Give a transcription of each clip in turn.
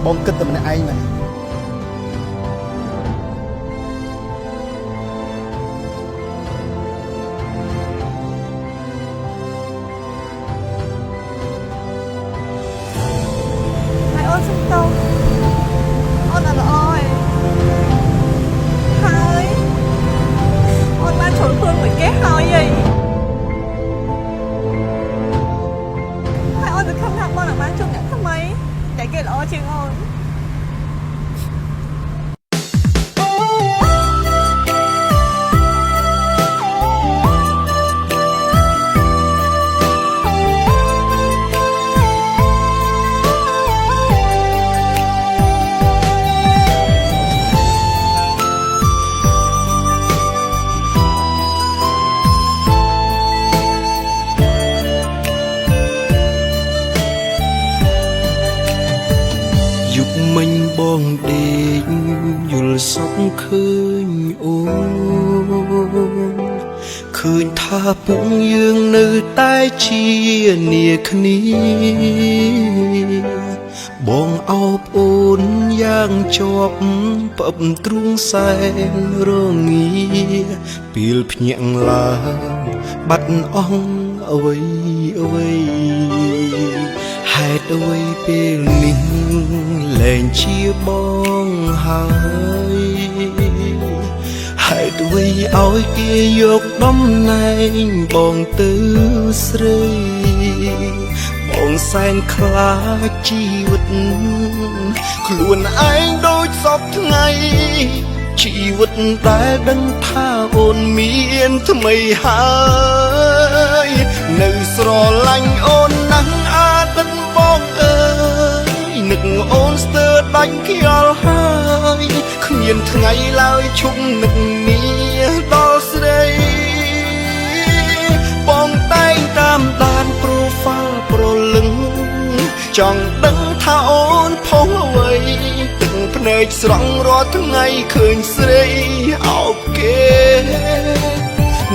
បងគិតតែម្នាក់ឯងមែនហើយអូនសុំទោសអូនអត់ល្អទេហើយអូនបានចូលខ្លួនមួយគេហើយអូនទៅខំថាបងអត់បានជួបអ្នកថ្មីតែគេល្អជាងអូនមិញបងដេកយល់សពឃើញអូនឃើញថាពួកយើងនៅតែជានាគ្នាបងអោបអូនយ៉ាងជាប់ផ្អឹបទ្រូងសែនរងាពេលភ្ញាក់ឡើងបាត់អស់អ្វីហេតុអ្វីពេលនេះលែងជាបងហើយហេតុអ្វីឲ្យគេយកតំណែងបងទៅស្រីបងសែនខ្លាចជីវិតខ្លួនឯងដូចសពថ្ងៃជីវិតដែលដឹងថាអូនមានថ្មីហើយនៅស្រឡាញ់អូនណាស់អាទិនបងអើយនឹកអូនស្ទើរដាច់ខ្យល់ហើយគ្មានថ្ងៃឡើយឈប់នឹកនាដល់ស្រីបងតែងតាមដាន profile ប្រលឹងចង់ដឹងថាអូនផុសអ្វីទឹកភ្នែកស្រង់រាល់ថ្ងៃឃើញស្រីអោបគេ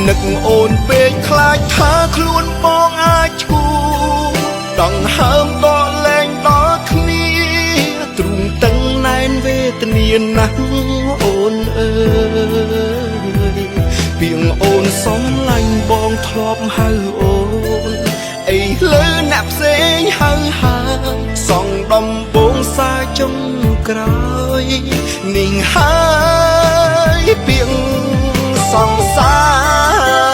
នឹកអូនពេកខ្លាចថាខ្លួនបងអាចឈួរដង្ហើមដកលែងដល់គ្នាទ្រូងតឹងណែនវេទនាណាស់អូនអើយពីងអូនសំឡាញ់បងធ្លាប់ហៅអូនអីលើអ្នកផ្សេងហៅសងដំបងសាចុងក្រោយនាងហើយពីងសង្សារ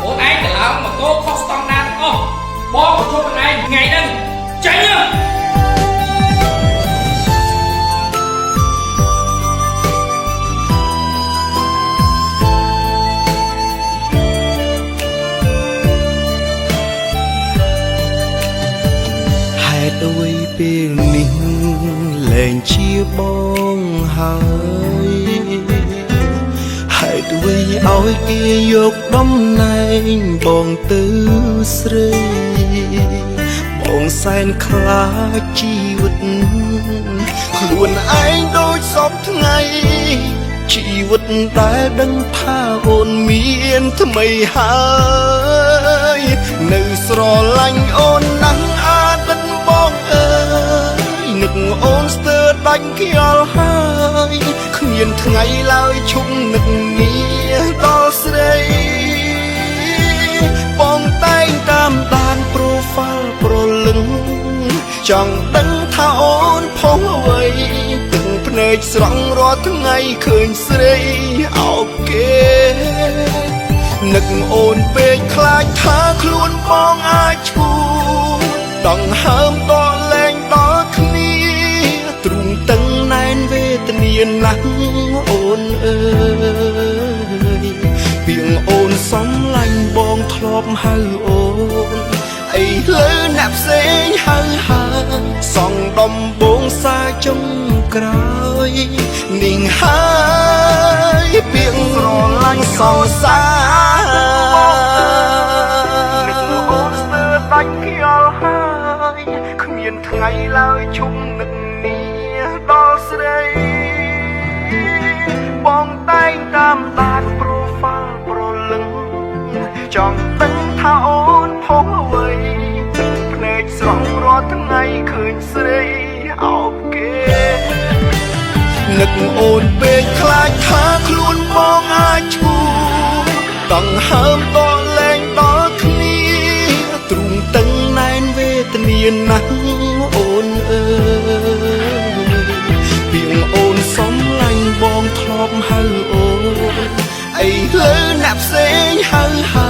អូនឯងទៅឡើងម៉ូតូខុសស្តង់ដារទាំងអស់បងក៏ជួបខ្លួនឯងថ្ងៃហ្នឹងចាញ់អ្វីពេលនេះលែងជាបងហើយហេតុអ្វីឲ្យគេយកតំណែងបងទៅស្រីបងសែនខ្លាចជីវិតខ្លួនឯងដូចសពថ្ងៃជីវិតដែលដឹងថាអូនមានថ្មីហើយនៅស្រឡាញ់អូនណាស់អាទិនបងអើយនឹកអូនស្ទើរដាច់ខ្យល់ហើយគ្មានថ្ងៃឡើយឈប់នឹកនាដល់ស្រីបងតែងតាមដាន profile ប្រលឹងចង់ដឹងថាអូនផុសអ្វីទឹកភ្នែកស្រង់រាល់ថ្ងៃឃើញស្រីអោបគេនឹកអូនពេកខ្លាចថាខ្លួនបងអាចឈួរដង្ហើមដកលែងដល់គ្នាទ្រូងតឹងណែនវេទនាណាស់អូនអើយពីងអូនសំឡាញ់បងធ្លាប់ហៅអូនអីលើអ្នកផ្សេងហៅសងដំបងសាចុងក្រោយនាងហើយពីងស្រឡាញ់សងសានឹកអូនស្ទើរដាច់ខ្យល់ហើយគ្មានថ្ងៃឡើយឈប់នឹកនាដល់ស្រីបងតែងតាមដាន profile ប្រលឹងចង់ដឹងថាអូនផុសអ្វី កអូនពេកខ្លាចថាខ្លួនបងអាចឈួរដង្ហើមដកលែងដល់គ្នាទ្រូងតឹងណែនវេទនាណាស់អូនអើយពីងអូនសំឡាញ់បងធ្លាប់ហៅអូនអីលើអ្នកផ្សេងហៅ